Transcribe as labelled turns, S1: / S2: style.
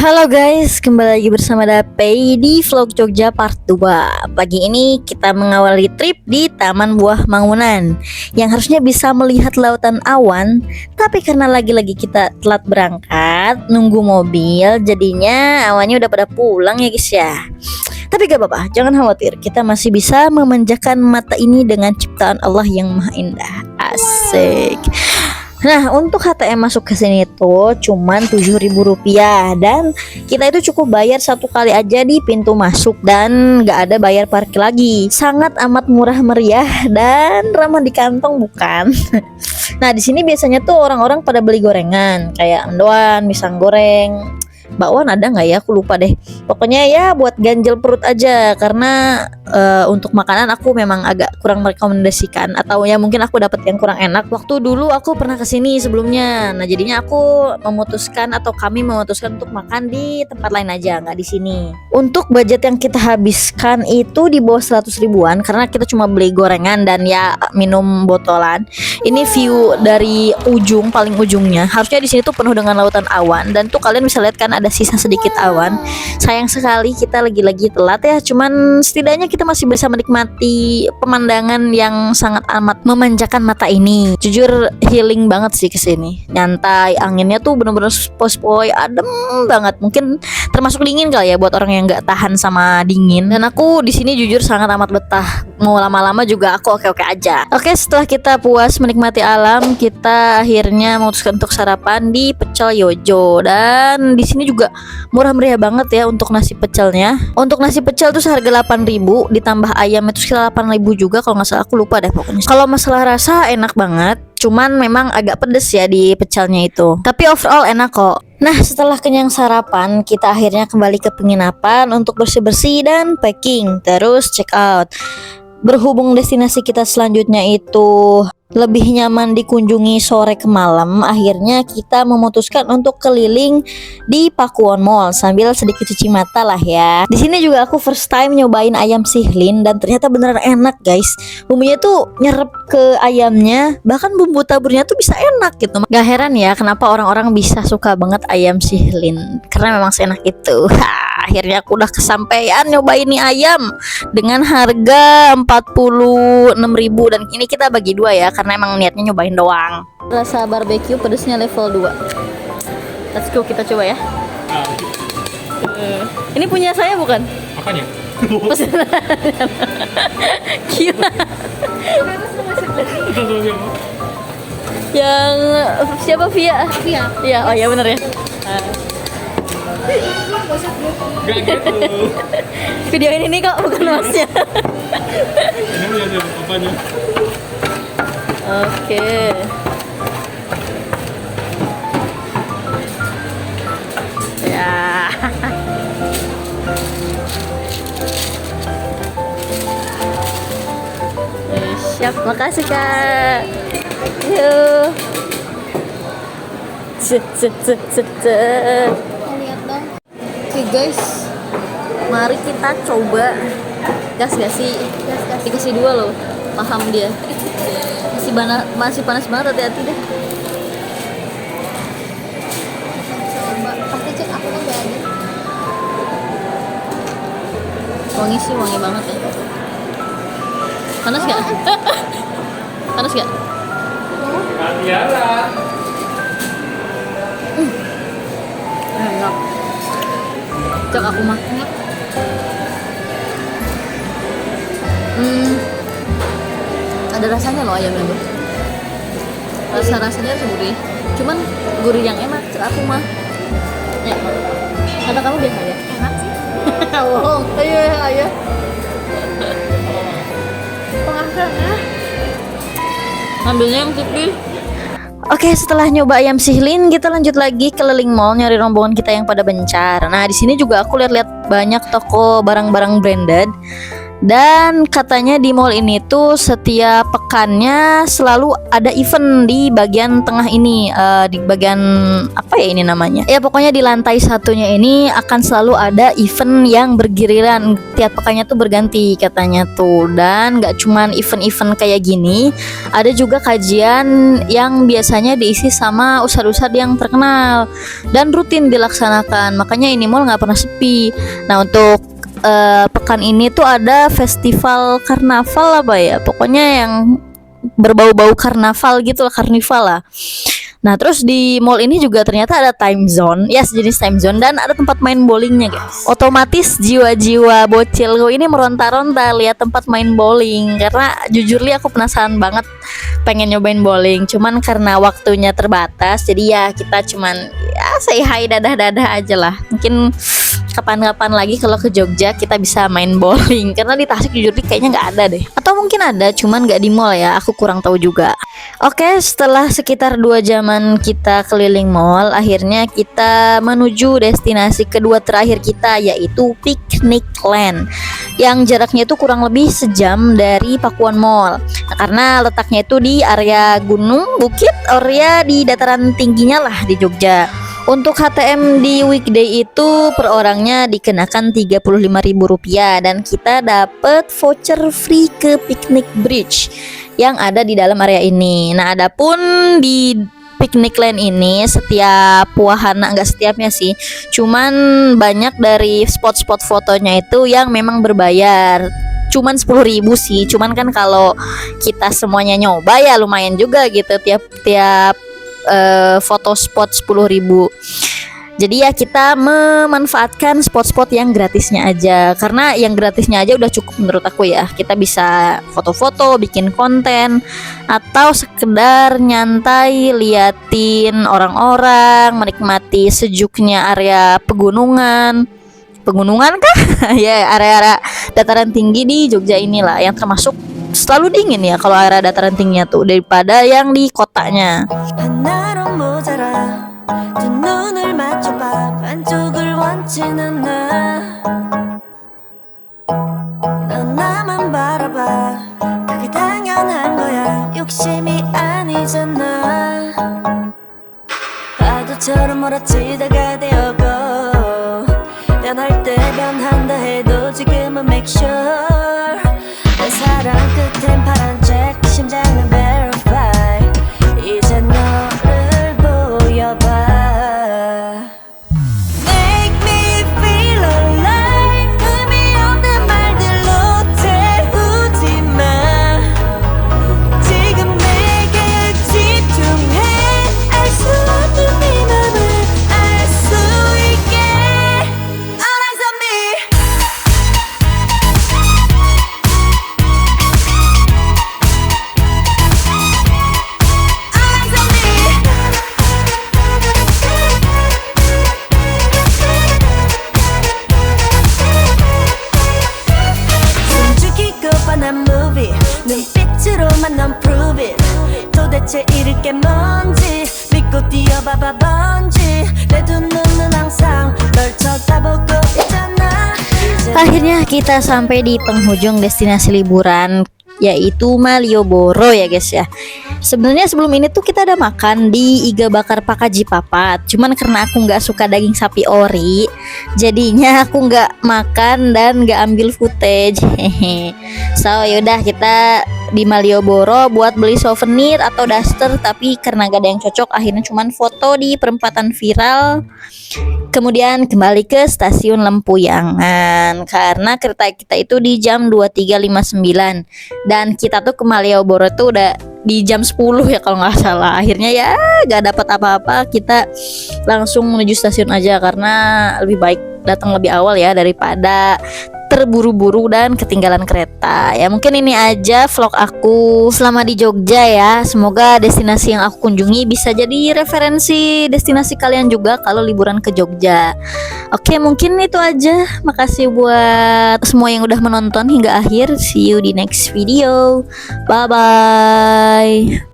S1: Halo guys, kembali lagi bersama Dapei di vlog Jogja part 2. Pagi ini kita mengawali trip di Taman Buah Mangunan yang harusnya bisa melihat lautan awan, tapi karena lagi-lagi kita telat berangkat, nunggu mobil, jadinya awannya udah pada pulang ya guys ya. Tapi gak apa-apa, jangan khawatir, kita masih bisa memanjakan mata ini dengan ciptaan Allah yang maha indah. Asik. Nah, untuk HTM masuk ke sini tuh cuman Rp7.000 dan kita itu cukup bayar satu kali aja di pintu masuk dan nggak ada bayar parkir lagi. Sangat amat murah meriah dan ramah di kantong bukan? Nah, di sini biasanya tuh orang-orang pada beli gorengan kayak mendoan, pisang goreng, bakwan ada nggak ya? Aku lupa deh. Pokoknya ya buat ganjel perut aja karena untuk makanan aku memang agak kurang merekomendasikan atau ya mungkin aku dapat yang kurang enak. Waktu dulu aku pernah kesini sebelumnya. Nah jadinya aku memutuskan atau kami memutuskan untuk makan di tempat lain aja, nggak di sini. Untuk budget yang kita habiskan itu di bawah 100 ribuan karena kita cuma beli gorengan dan ya minum botolan. Ini view dari ujung paling ujungnya. Harusnya di sini tuh penuh dengan lautan awan dan tuh kalian bisa lihat kan ada sisa sedikit awan. Sayang sekali kita lagi-lagi telat ya. Cuman setidaknya kita masih bisa menikmati pemandangan yang sangat amat memanjakan mata ini. Jujur healing banget sih kesini. Nyantai, anginnya tuh bener-bener pos-poi, adem banget. Mungkin termasuk dingin kali ya buat orang yang nggak tahan sama dingin. Dan aku di sini jujur sangat amat betah. Mau lama-lama juga aku oke-oke aja. Oke, setelah kita puas menikmati alam, kita akhirnya memutuskan untuk sarapan di Pecel Yojo. Dan di sini juga murah meriah banget ya untuk nasi pecelnya. Untuk nasi pecel tuh seharga 8.000 ditambah ayam itu sekitar 8.000 juga kalau nggak salah, aku lupa deh pokoknya. Kalau masalah rasa enak banget, cuman memang agak pedes ya di pecelnya itu. Tapi overall enak kok. Nah setelah kenyang sarapan, kita akhirnya kembali ke penginapan untuk bersih-bersih dan packing, terus check out. Berhubung destinasi kita selanjutnya itu lebih nyaman dikunjungi sore ke malam, akhirnya kita memutuskan untuk keliling di Pakuwon Mall sambil sedikit cuci mata lah ya. Di sini juga aku first time nyobain ayam sihlin dan ternyata beneran enak guys. Bumbunya tuh nyerep ke ayamnya, bahkan bumbu taburnya tuh bisa enak gitu. Gak heran ya kenapa orang-orang bisa suka banget ayam sihlin, karena memang seenak itu. Akhirnya aku udah kesampaian nyobain nih ayam dengan harga 46.000 dan ini kita bagi dua ya karena emang niatnya nyobain doang. Rasa barbecue pedesnya level 2. Let's go, kita coba ya. Ini punya saya bukan?
S2: Apanya?
S1: Gila. Yang siapa Via? Via. Iya, oh iya bener ya.
S2: Gak gitu.
S1: Video ini kok bukan masnya.
S2: Ini punya siapa? Apanya?
S1: Oke. Ya. Siap, makasih Kak. Yuk.
S3: Lihat dong.
S1: Oke guys, mari kita coba. Gas gak sih?
S3: Gas.
S1: Dikasih 2 loh, paham dia. Masih panas banget, hati-hati deh.
S3: Coba pasti cek aku kan gak ada.
S1: Wangi sih, wangi banget ya. Panas gak? Panas gak?
S2: Tiara.
S1: Enak. Cek aku mah. Ada rasanya loh ayamnya tuh. Rasanya gurih. Cuman gurih yang enak cek aku mah. Ya. Kata kamu biasa ya?
S3: Enak sih.
S1: Bohong. Ayo.
S3: Pengaruhnya.
S1: Ambilnya yang tipis. Oke, setelah nyoba ayam sihlin, kita lanjut lagi keliling mall nyari rombongan kita yang pada bencar. Nah, di sini juga aku lihat-lihat banyak toko barang-barang branded Dan katanya di mall ini tuh setiap pekannya selalu ada event di bagian tengah ini, di bagian apa ya ini namanya? Ya pokoknya di lantai satunya ini akan selalu ada event yang bergiliran, tiap pekannya tuh berganti katanya tuh. Dan gak cuman event-event kayak gini, ada juga kajian yang biasanya diisi sama ustadz-ustadz yang terkenal dan rutin dilaksanakan. Makanya ini mall gak pernah sepi. Nah untuk pekan ini tuh ada festival karnaval apa ya, pokoknya yang berbau-bau karnaval gitu lah, karnival lah. Nah terus di mall ini juga ternyata ada time zone, ya sejenis time zone, dan ada tempat main bowlingnya guys. Otomatis jiwa-jiwa bocilku ini meronta-ronta lihat tempat main bowling, karena jujur li aku penasaran banget pengen nyobain bowling. Cuman karena waktunya terbatas, jadi ya kita cuman ya say hi dadah-dadah aja lah. Mungkin kapan-kapan lagi kalau ke Jogja kita bisa main bowling, karena di Tasik jujur kayaknya nggak ada deh, atau mungkin ada cuman nggak di mall ya, aku kurang tahu juga. Oke, setelah sekitar 2 jaman kita keliling mall, akhirnya kita menuju destinasi kedua terakhir kita, yaitu Picnic Land yang jaraknya itu kurang lebih sejam dari Pakuan Mall. Nah, karena letaknya itu di area gunung, bukit, area di dataran tingginya lah di Jogja. Untuk HTM di weekday itu per orangnya dikenakan Rp35.000 dan kita dapat voucher free ke Picnic Bridge yang ada di dalam area ini. Nah, adapun di Picnic Land ini setiap wahana, enggak setiapnya sih, cuman banyak dari spot-spot fotonya itu yang memang berbayar. Cuman 10.000 sih. Cuman kan kalau kita semuanya nyoba ya lumayan juga gitu, tiap foto spot 10.000. Jadi ya kita memanfaatkan spot-spot yang gratisnya aja, karena yang gratisnya aja udah cukup menurut aku ya. Kita bisa foto-foto, bikin konten, atau sekedar nyantai liatin orang-orang, menikmati sejuknya area pegunungan kah? Ya area-area dataran tinggi di Jogja inilah, yang termasuk selalu dingin ya kalau area dataran tingginya tuh daripada yang di kotanya.
S4: 하나로 모자라 두 눈을 맞춰봐 반쪽을 원치는 넌 나만 바라봐 그게 당연한 거야 욕심이 아니잖아 파도처럼 몰아치다가 되어고 변할 때 변한다 해도 지금은 make sure 내 사랑 끝엔 파란 책 심장은 verify 이제 너를 보여봐 Make me feel alive 의미 없는 말들로 태우지 마 지금 내게 집중해 알 수 없는 네 맘을 알 수 있게 All eyes on me 숨죽이고 뻔한 movie 눈빛으로만 넌 prove it 도대체 잃을 게 뭔지 믿고 뛰어봐봐 번지 내 두 눈은 항상 널 쳐다보고 있잖아
S1: Akhirnya kita sampai di penghujung destinasi liburan, yaitu Malioboro ya guys ya. Sebenarnya sebelum ini tuh kita ada makan di Iga Bakar Pakaji Papat. Cuman karena aku nggak suka daging sapi ori, jadinya aku nggak makan dan nggak ambil footage. Hehe. So yaudah kita di Malioboro buat beli souvenir atau daster, tapi karena gak ada yang cocok, akhirnya cuman foto di perempatan viral. Kemudian kembali ke stasiun Lempuyangan karena kereta kita itu di jam 23.59 dan kita tuh ke Malioboro tuh udah di jam 10 ya kalau nggak salah. Akhirnya ya gak dapat apa-apa, kita langsung menuju stasiun aja karena lebih baik datang lebih awal ya daripada terburu-buru dan ketinggalan kereta. Ya mungkin ini aja vlog aku selama di Jogja ya. Semoga destinasi yang aku kunjungi bisa jadi referensi destinasi kalian juga kalau liburan ke Jogja. Oke, mungkin itu aja. Makasih buat semua yang udah menonton hingga akhir. See you di next video. Bye bye.